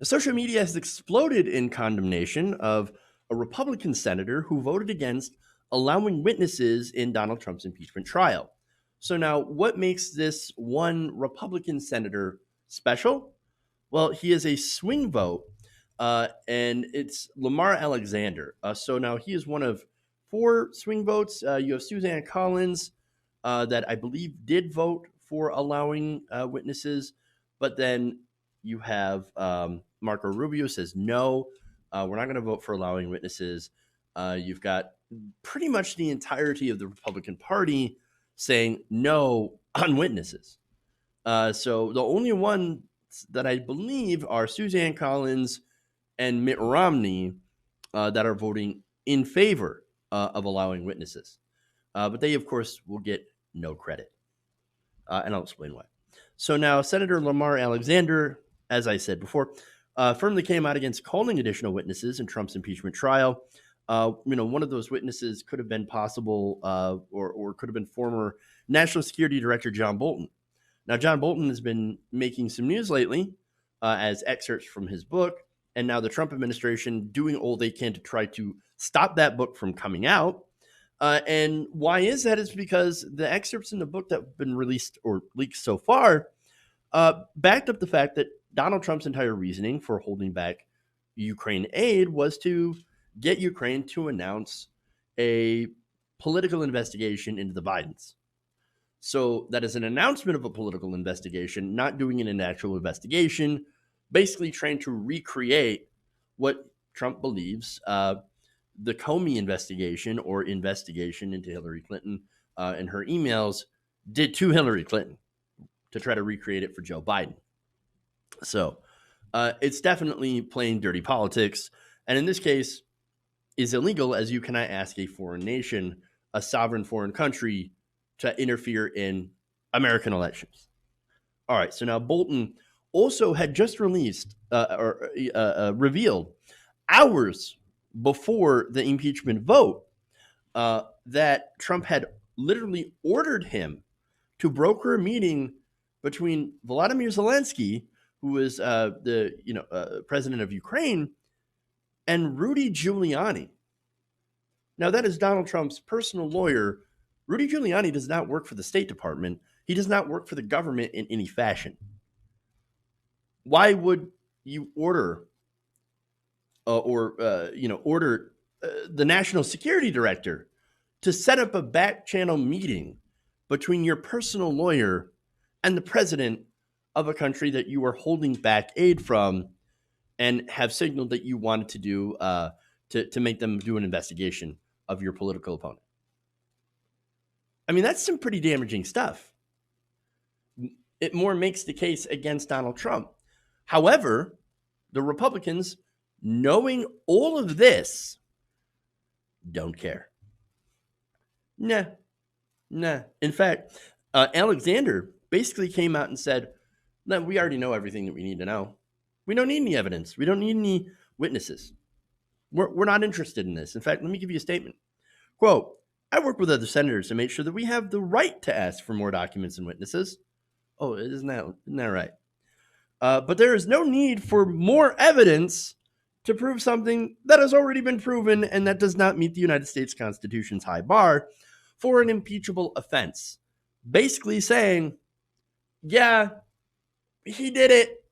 Social media has exploded in condemnation of a Republican senator who voted against allowing witnesses in Donald Trump's impeachment trial. So, now what makes this one Republican senator special? Well, he is a swing vote, and it's Lamar Alexander. So now he is one of four swing votes. You have Suzanne Collins, that I believe did vote for allowing witnesses, but then you have Marco Rubio says no, we're not going to vote for allowing witnesses. You've got pretty much the entirety of the Republican Party saying no on witnesses. So the only one that I believe are Suzanne Collins and Mitt Romney that are voting in favor of allowing witnesses. But they, of course, will get no credit. And I'll explain why. So now Senator Lamar Alexander, as I said before, firmly came out against calling additional witnesses in Trump's impeachment trial. One of those witnesses could have been possible or could have been former National Security Director John Bolton. Now, John Bolton has been making some news lately as excerpts from his book, and now the Trump administration doing all they can to try to stop that book from coming out. And why is that? It's because the excerpts in the book that have been released or leaked so far backed up the fact that Donald Trump's entire reasoning for holding back Ukraine aid was to get Ukraine to announce a political investigation into the Bidens. So that is an announcement of a political investigation, not doing an actual investigation, basically trying to recreate what Trump believes the Comey investigation or investigation into Hillary Clinton and her emails did to Hillary Clinton to try to recreate it for Joe Biden. So it's definitely playing dirty politics. And in this case, is illegal, as you cannot ask a foreign nation, a sovereign foreign country, to interfere in American elections. All right, so now Bolton also had just released revealed hours before the impeachment vote that Trump had literally ordered him to broker a meeting between Volodymyr Zelensky, who is the president of Ukraine, and Rudy Giuliani. Now, that is Donald Trump's personal lawyer. Rudy Giuliani does not work for the State Department. He does not work for the government in any fashion. Why would you order the National Security Director to set up a back channel meeting between your personal lawyer and the president of a country that you are holding back aid from, and have signaled that you wanted to do to make them do an investigation of your political opponent? I mean, that's some pretty damaging stuff. It more makes the case against Donald Trump. However, the Republicans, knowing all of this, don't care. Nah. In fact, Alexander basically came out and said, no, we already know everything that we need to know. We don't need any evidence. We don't need any witnesses. We're not interested in this. In fact, let me give you a statement. Quote, I work with other senators to make sure that we have the right to ask for more documents and witnesses. Oh, isn't that right? But there is no need for more evidence to prove something that has already been proven and that does not meet the United States Constitution's high bar for an impeachable offense. Basically saying, yeah, he did it.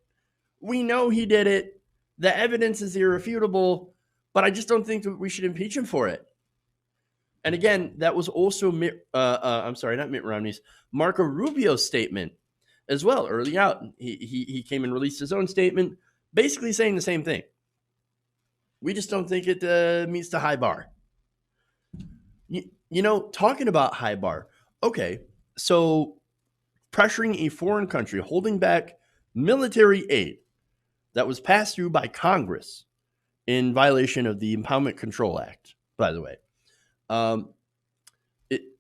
We know he did it. The evidence is irrefutable, but I just don't think that we should impeach him for it. And again, that was also not Mitt Romney's, Marco Rubio's statement as well early out. He came and released his own statement, basically saying the same thing. We just don't think it meets the high bar. Talking about high bar. Okay, so pressuring a foreign country, holding back military aid that was passed through by Congress in violation of the Impoundment Control Act, by the way.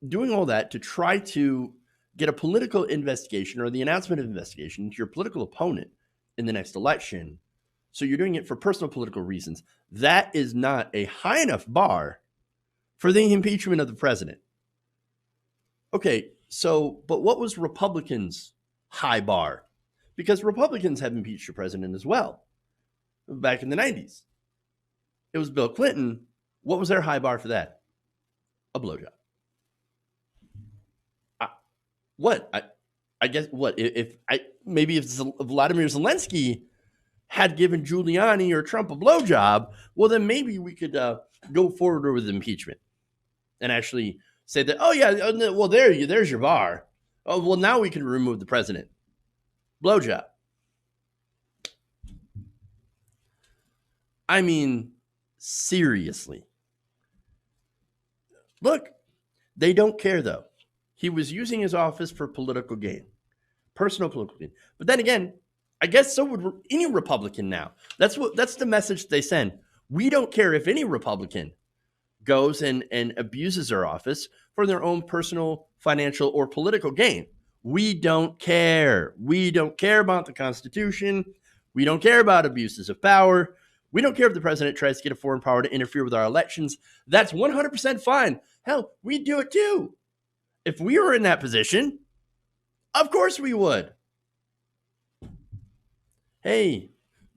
Doing all that to try to get a political investigation or the announcement of investigation into your political opponent in the next election. So you're doing it for personal political reasons. That is not a high enough bar for the impeachment of the president. Okay, but what was Republicans' high bar? Because Republicans have impeached the president as well. back in the 90s. It was Bill Clinton. What was their high bar for that? A blowjob. I guess what if Vladimir Zelensky had given Giuliani or Trump a blowjob, well then maybe we could go forward with impeachment and actually say that, oh yeah, well there's your bar. Oh well, now we can remove the president. Blowjob. I mean, seriously. Look, they don't care though. He was using his office for political gain, personal political gain. But then again, I guess so would any Republican now. That's the message they send. We don't care if any Republican goes and abuses their office for their own personal, financial, or political gain. We don't care. We don't care about the Constitution. We don't care about abuses of power. We don't care if the president tries to get a foreign power to interfere with our elections. That's 100% fine. Hell, we'd do it too. If we were in that position, of course we would. Hey,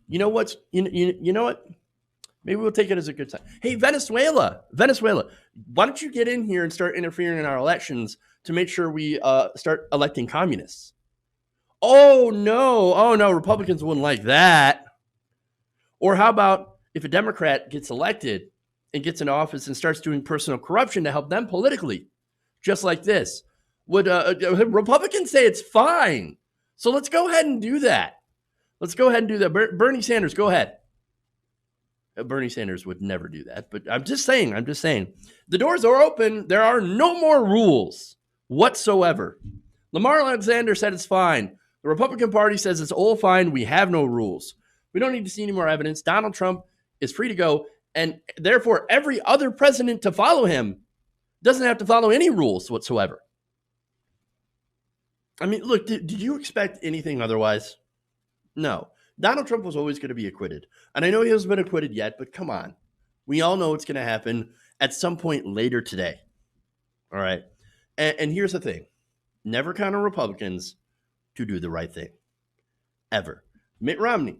you know what? You know what? Maybe we'll take it as a good sign. Hey, Venezuela, why don't you get in here and start interfering in our elections to make sure we start electing communists? Oh no, Republicans wouldn't like that. Or how about if a Democrat gets elected and gets in office and starts doing personal corruption to help them politically, just like this? Would Republicans say it's fine? So let's go ahead and do that. Bernie Sanders, go ahead. Bernie Sanders would never do that, but I'm just saying. The doors are open. There are no more rules whatsoever. Lamar Alexander said it's fine. The Republican Party says it's all fine. We have no rules. We don't need to see any more evidence. Donald Trump is free to go, and therefore every other president to follow him doesn't have to follow any rules whatsoever. I mean, look, did you expect anything otherwise? No. Donald Trump was always going to be acquitted. And I know he hasn't been acquitted yet, but come on. We all know it's going to happen at some point later today. All right. And here's the thing. Never count on Republicans to do the right thing. Ever. Mitt Romney.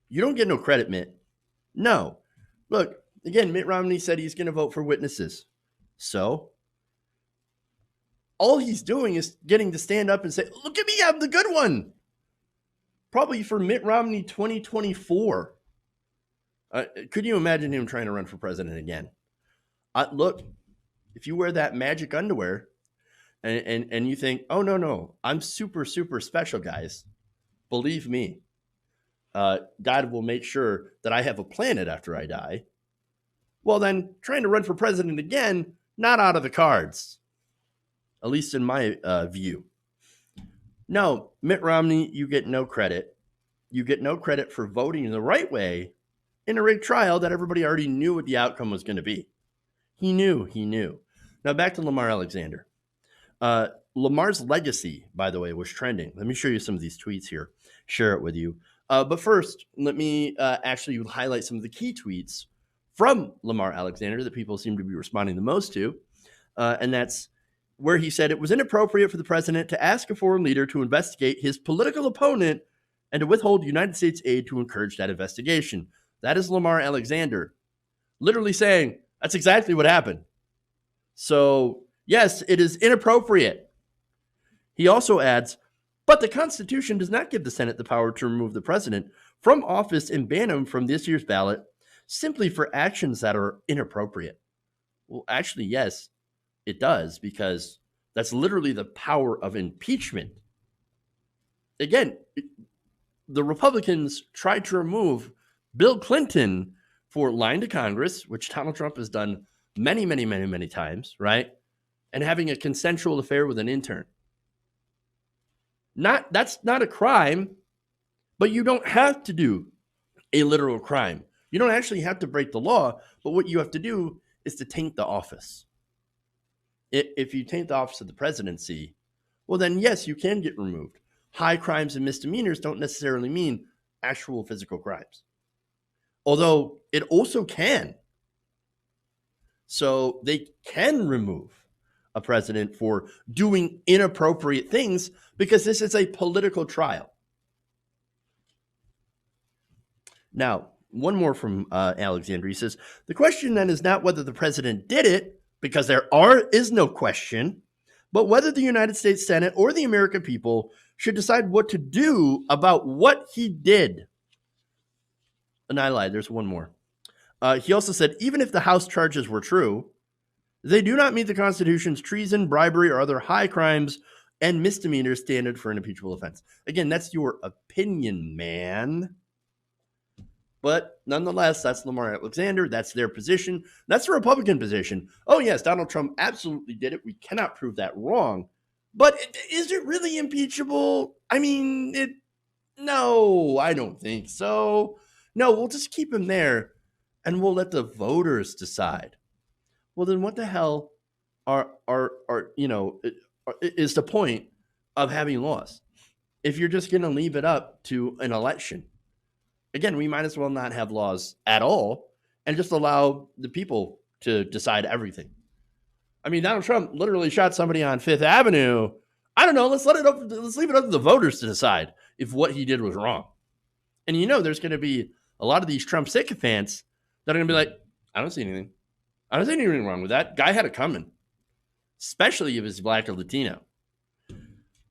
You don't get no credit, Mitt. No. Look, again, Mitt Romney said he's going to vote for witnesses. So all he's doing is getting to stand up and say, look at me, I'm the good one. Probably for Mitt Romney 2024. Could you imagine him trying to run for president again? Look, if you wear that magic underwear and you think, oh, no, I'm super, super special, guys. Believe me, God will make sure that I have a planet after I die. Well, then trying to run for president again, not out of the cards. At least in my view. No, Mitt Romney, you get no credit. You get no credit for voting the right way in a rigged trial that everybody already knew what the outcome was going to be. He knew. Now back to Lamar Alexander. Lamar's legacy, by the way, was trending. Let me show you some of these tweets here, share it with you. But first, let me actually highlight some of the key tweets from Lamar Alexander that people seem to be responding the most to. And that's where he said it was inappropriate for the president to ask a foreign leader to investigate his political opponent and to withhold United States aid to encourage that investigation. That is Lamar Alexander literally saying that's exactly what happened. So, yes, it is inappropriate. He also adds, but the Constitution does not give the Senate the power to remove the president from office and ban him from this year's ballot simply for actions that are inappropriate. Well, actually, yes, it does, because that's literally the power of impeachment. Again, the Republicans tried to remove Bill Clinton for lying to Congress, which Donald Trump has done many, many, many, many times, right? And having a consensual affair with an intern. That's not a crime, but you don't have to do a literal crime. You don't actually have to break the law, but what you have to do is to taint the office. If you taint the office of the presidency, well, then yes, you can get removed. High crimes and misdemeanors don't necessarily mean actual physical crimes, although it also can. So they can remove a president for doing inappropriate things because this is a political trial. Now, one more from Alexander. He says, the question then is not whether the president did it, because there is no question, but whether the United States Senate or the American people should decide what to do about what he did. And I lied. There's one more. He also said, even if the House charges were true, they do not meet the Constitution's treason, bribery, or other high crimes and misdemeanor standard for an impeachable offense. Again, that's your opinion, man. But nonetheless, that's Lamar Alexander. That's their position. That's the Republican position. Oh, yes, Donald Trump absolutely did it. We cannot prove that wrong. But is it really impeachable? I mean, no, I don't think so. No, we'll just keep him there and we'll let the voters decide. Well, then what the hell is the point of having laws if you're just going to leave it up to an election? Again, we might as well not have laws at all and just allow the people to decide everything. I mean, Donald Trump literally shot somebody on Fifth Avenue. I don't know. Let's leave it up to the voters to decide if what he did was wrong. And there's going to be a lot of these Trump sycophants that are going to be like, I don't see anything. I don't see anything wrong with that. Guy had it coming, especially if it's Black or Latino.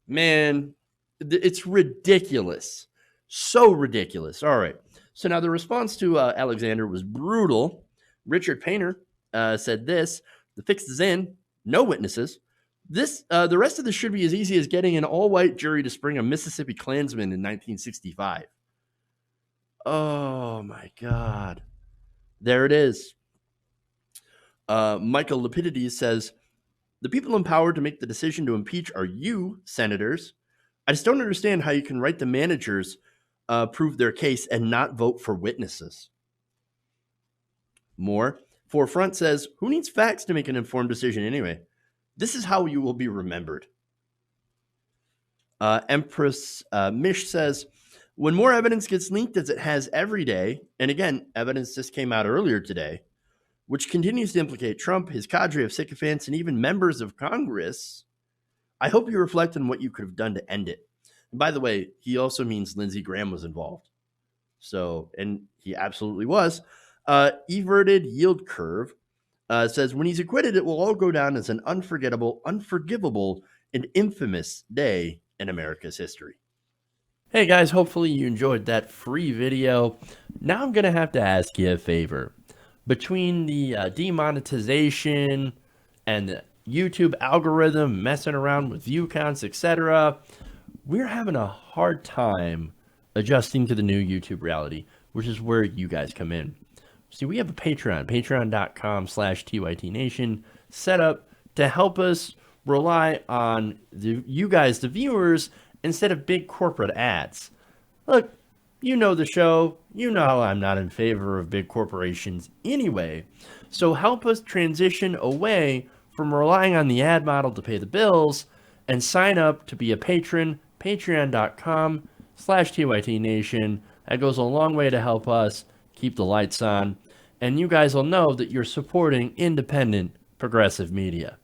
Man, it's ridiculous. So ridiculous. All right. So now the response to Alexander was brutal. Richard Painter said this: the fix is in, no witnesses. The rest of this should be as easy as getting an all-white jury to spring a Mississippi Klansman in 1965. Oh my God. There it is. Michael Lapidides says, the people empowered to make the decision to impeach are you, senators. I just don't understand how you can write the managers prove their case and not vote for witnesses. More. Forefront says, who needs facts to make an informed decision anyway? This is how you will be remembered. Empress Mish says, when more evidence gets leaked as it has every day, and again, evidence just came out earlier today, which continues to implicate Trump, his cadre of sycophants, and even members of Congress, I hope you reflect on what you could have done to end it. And by the way, he also means Lindsey Graham was involved. So, and he absolutely was. Everted Yield Curve says, when he's acquitted, it will all go down as an unforgettable, unforgivable, and infamous day in America's history. Hey guys, hopefully you enjoyed that free video. Now I'm going to have to ask you a favor. Between the demonetization and the YouTube algorithm messing around with view counts, etc., we're having a hard time adjusting to the new YouTube reality, which is where you guys come in. See, we have a Patreon, patreon.com/TYTNation, set up to help us rely on you guys, the viewers, instead of big corporate ads. Look, you know the show. You know I'm not in favor of big corporations anyway. So help us transition away from relying on the ad model to pay the bills and sign up to be a patron, patreon.com/TYTNation. That goes a long way to help us keep the lights on. And you guys will know that you're supporting independent, progressive media.